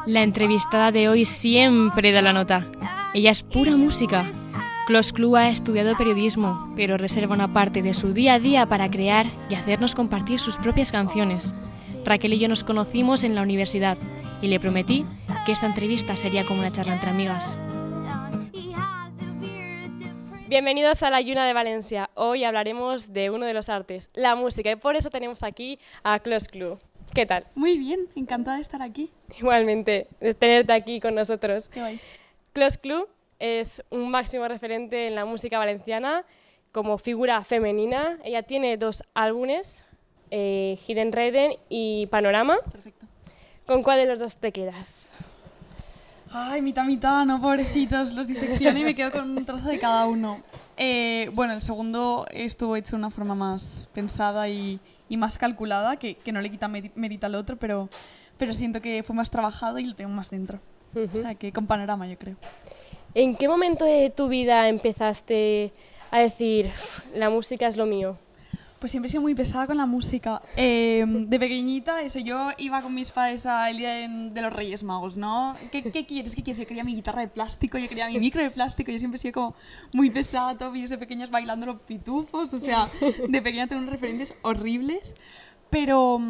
La entrevistada de hoy siempre da la nota. Ella es pura música. Clos Clou ha estudiado periodismo, pero reserva una parte de su día a día para crear y hacernos compartir sus propias canciones. Raquel y yo nos conocimos en la universidad y le prometí que esta entrevista sería como una charla entre amigas. Bienvenidos a la Lluna de Valencia. Hoy hablaremos de uno de los artes, la música, y por eso tenemos aquí a Clos Clou. ¿Qué tal? Muy bien, encantada de estar aquí. Igualmente, de tenerte aquí con nosotros. Qué guay. Clos Clou es un máximo referente en la música valenciana como figura femenina. Ella tiene 2 álbumes, Hidden Reden y Panorama. Perfecto. ¿Con cuál de los 2 te quedas? Ay, mitad, no, pobrecitos, los disecciono y me quedo con un trozo de cada uno. Bueno, el segundo estuvo hecho de una forma más pensada y más calculada, que no le quita mérito al otro, pero siento que fue más trabajado y lo tengo más dentro. O sea, que con Panorama, yo creo. ¿En qué momento de tu vida empezaste a decir, la música es lo mío? Pues siempre he sido muy pesada con la música. De pequeñita, eso, yo iba con mis padres al día de los Reyes Magos, ¿no? ¿Qué quieres? ¿Qué quieres? Yo quería mi guitarra de plástico, yo quería mi micro de plástico, yo siempre he sido como muy pesada, todos vídeos de pequeñas bailando los pitufos, o sea, de pequeña tengo unos referentes horribles, pero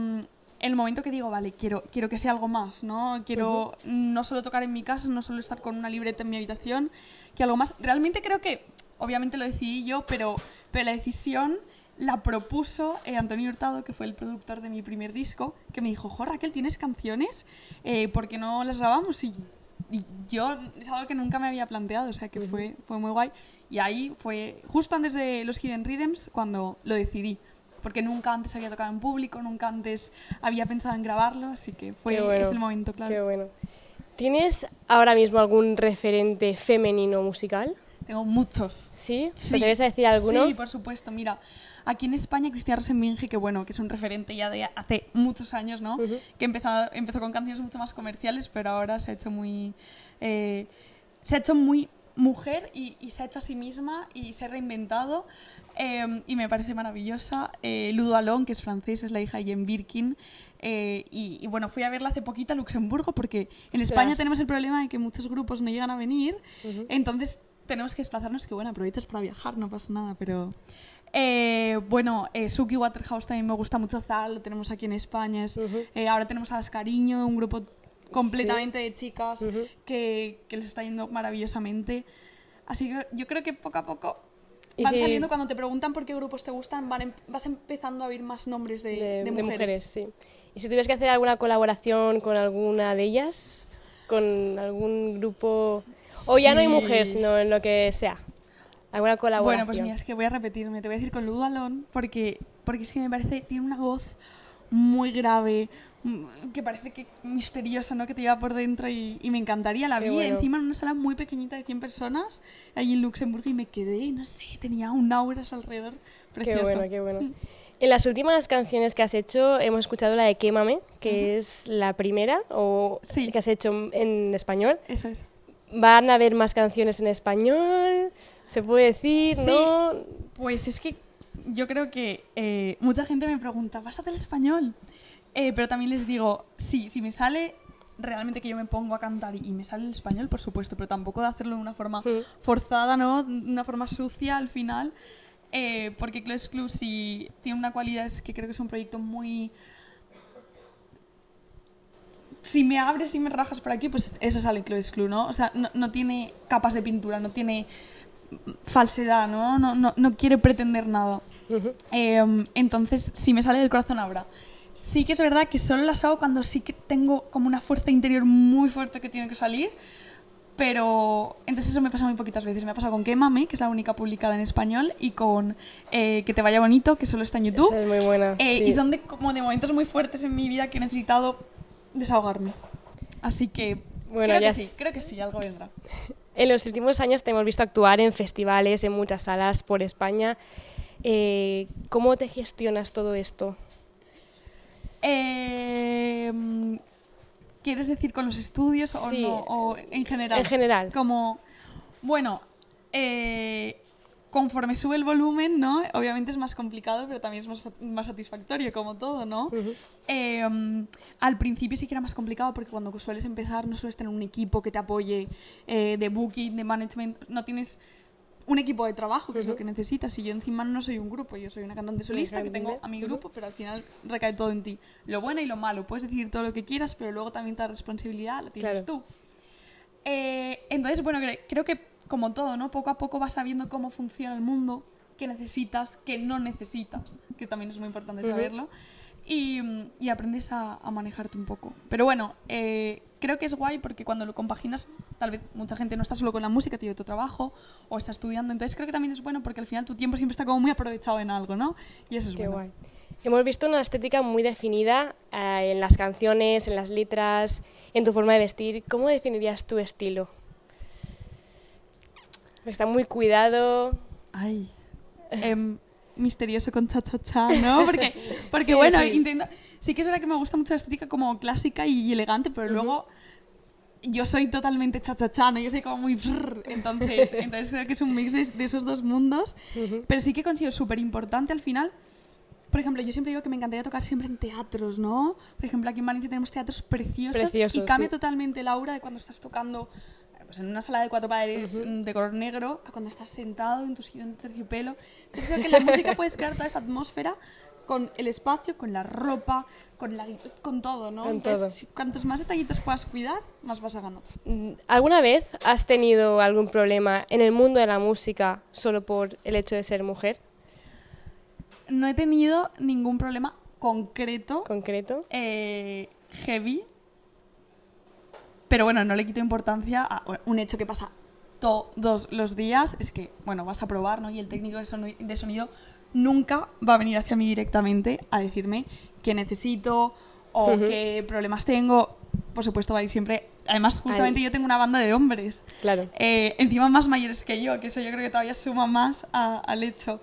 el momento que digo, vale, quiero que sea algo más, ¿no? Quiero no solo tocar en mi casa, no solo estar con una libreta en mi habitación, que algo más. Realmente creo que, obviamente lo decidí yo, pero la decisión la propuso Antonio Hurtado, que fue el productor de mi primer disco, que me dijo, jo, Raquel, ¿tienes canciones? ¿Por qué no las grabamos? Y yo es algo que nunca me había planteado, o sea que fue muy guay. Y ahí fue justo antes de los Hidden Rhythms cuando lo decidí, porque nunca antes había tocado en público, nunca antes había pensado en grabarlo, así que es el momento, claro. Qué bueno. ¿Tienes ahora mismo algún referente femenino musical? Tengo muchos. ¿Sí? ¿Te atreves a decir alguno? Sí, por supuesto. Mira, aquí en España Cristina Rosenvinge, que bueno, que es un referente ya de hace muchos años, ¿no? Que empezó con canciones mucho más comerciales, pero ahora se ha hecho muy mujer y se ha hecho a sí misma y se ha reinventado y me parece maravillosa. Ludo Alon, que es francés, es la hija de Jane Birkin. Y bueno, fui a verla hace poquito a Luxemburgo porque en España tenemos el problema de que muchos grupos no llegan a venir, entonces tenemos que desplazarnos, que bueno, aprovechas para viajar, no pasa nada, pero... bueno, Suki Waterhouse también me gusta mucho, Zal, lo tenemos aquí en España, ahora tenemos a Las Cariño, un grupo completamente de chicas que les está yendo maravillosamente, así que yo creo que poco a poco van saliendo, cuando te preguntan por qué grupos te gustan, vas empezando a oír más nombres de mujeres. Sí. ¿Y si tuvieras que hacer alguna colaboración con alguna de ellas? ¿Con algún grupo? O ya no hay mujer, sino en lo que sea. ¿Alguna colaboración? Bueno, pues mira, es que voy a repetirme. Te voy a decir con Ludo Alon, porque es que me parece, tiene una voz muy grave, que parece que misteriosa, ¿no? Que te lleva por dentro y me encantaría. La vi encima en una sala muy pequeñita de 100 personas, allí en Luxemburgo, y me quedé, no sé, tenía un aura a su alrededor precioso. Qué bueno. En las últimas canciones que has hecho hemos escuchado la de Quémame, que es la primera que has hecho en español. Eso es. ¿Van a haber más canciones en español? ¿Se puede decir? Sí. ¿No? Pues es que yo creo que mucha gente me pregunta, ¿vas a hacer español? Pero también les digo, sí, si me sale realmente que yo me pongo a cantar y me sale el español, por supuesto, pero tampoco de hacerlo de una forma forzada, ¿no? De una forma sucia al final, porque Clos Clou sí tiene una cualidad, es que creo que es un proyecto muy... Si me abres y me rajas por aquí, pues eso sale Clos Clou, ¿no? O sea, no tiene capas de pintura, no tiene falsedad, ¿no? No quiere pretender nada. Entonces, si me sale del corazón ahora. Sí que es verdad que solo las hago cuando sí que tengo como una fuerza interior muy fuerte que tiene que salir, pero entonces eso me pasa muy poquitas veces. Me ha pasado con Quémame, que es la única publicada en español, y con Que te vaya bonito, que solo está en YouTube. Esa es muy buena. Sí. Y son como de momentos muy fuertes en mi vida que he necesitado desahogarme. Así que bueno, creo que sí, algo vendrá. En los últimos años te hemos visto actuar en festivales, en muchas salas por España. ¿Cómo te gestionas todo esto? ¿Quieres decir con los estudios o no? ¿O en general? En general. Como, bueno, conforme sube el volumen, ¿no? Obviamente es más complicado, pero también es más satisfactorio, como todo, ¿no? Al principio sí que era más complicado porque cuando sueles empezar no sueles tener un equipo que te apoye de booking, de management, no tienes un equipo de trabajo, que es lo que necesitas. Y yo encima no soy un grupo, yo soy una cantante solista que tengo a mi grupo, pero al final recae todo en ti. Lo bueno y lo malo, puedes decir todo lo que quieras, pero luego también toda la responsabilidad la tienes tú. Entonces, bueno, creo que como todo, ¿no? Poco a poco vas sabiendo cómo funciona el mundo, qué necesitas, qué no necesitas, que también es muy importante saberlo, y aprendes a manejarte un poco. Pero bueno, creo que es guay porque cuando lo compaginas, tal vez mucha gente no está solo con la música, tiene otro trabajo o está estudiando, entonces creo que también es bueno porque al final tu tiempo siempre está como muy aprovechado en algo, ¿no? Y eso es Qué bueno. Guay. Hemos visto una estética muy definida en las canciones, en las letras, en tu forma de vestir. ¿Cómo definirías tu estilo? Está muy cuidado. Ay, misterioso con cha-cha-cha, ¿no? Porque Sí, bueno, sí. sí que es verdad que me gusta mucho la estética como clásica y elegante, pero luego yo soy totalmente cha-cha-cha, ¿no? Yo soy como muy... Entonces creo que es un mix de esos dos mundos, pero sí que considero súper importante al final. Por ejemplo, yo siempre digo que me encantaría tocar siempre en teatros, ¿no? Por ejemplo, aquí en Valencia tenemos teatros preciosos y cambia totalmente el aura de cuando estás tocando pues en una sala de 4 paredes de color negro a cuando estás sentado en tu sillón de terciopelo. Entonces creo que la música puedes crear toda esa atmósfera con el espacio, con la ropa, con todo, ¿no? Entonces, cuantos más detallitos puedas cuidar, más vas a ganar. ¿Alguna vez has tenido algún problema en el mundo de la música solo por el hecho de ser mujer? No he tenido ningún problema concreto. Heavy. Pero bueno, no le quito importancia a un hecho que pasa todos los días. Es que, bueno, vas a probar, ¿no? Y el técnico de sonido nunca va a venir hacia mí directamente a decirme qué necesito o qué problemas tengo. Por supuesto, va a ir siempre... Además, justamente yo tengo una banda de hombres. Claro. Encima más mayores que yo, que eso yo creo que todavía suma más al hecho.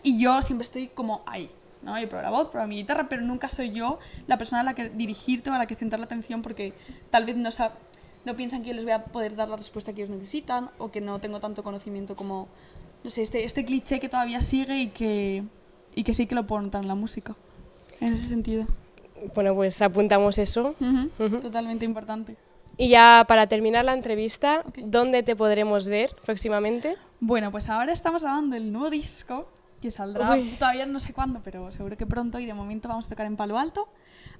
Y yo siempre estoy como ahí, ¿no? Yo pruebo la voz, pruebo mi guitarra, pero nunca soy yo la persona a la que dirigirte o a la que centrar la atención porque tal vez no piensan que yo les voy a poder dar la respuesta que ellos necesitan o que no tengo tanto conocimiento como, no sé, este cliché que todavía sigue y que sí que lo puedo notar en la música, en ese sentido. Bueno, pues apuntamos eso. Totalmente importante. Y ya para terminar la entrevista, ¿dónde te podremos ver próximamente? Bueno, pues ahora estamos grabando el nuevo disco que saldrá todavía no sé cuándo, pero seguro que pronto, y de momento vamos a tocar en Palo Alto,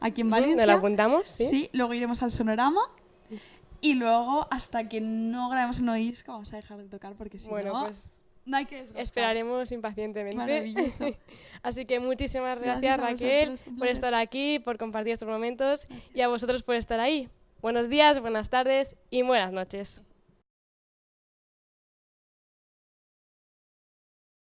aquí en Valencia. ¿Nos lo apuntamos? Sí, luego iremos al Sonorama y luego hasta que no grabemos el nuevo disco vamos a dejar de tocar porque si no, pues no hay que desgastar. Esperaremos impacientemente. Maravilloso. Así que muchísimas gracias Raquel vosotros, por estar aquí, por compartir estos momentos y a vosotros por estar ahí. Buenos días, buenas tardes y buenas noches.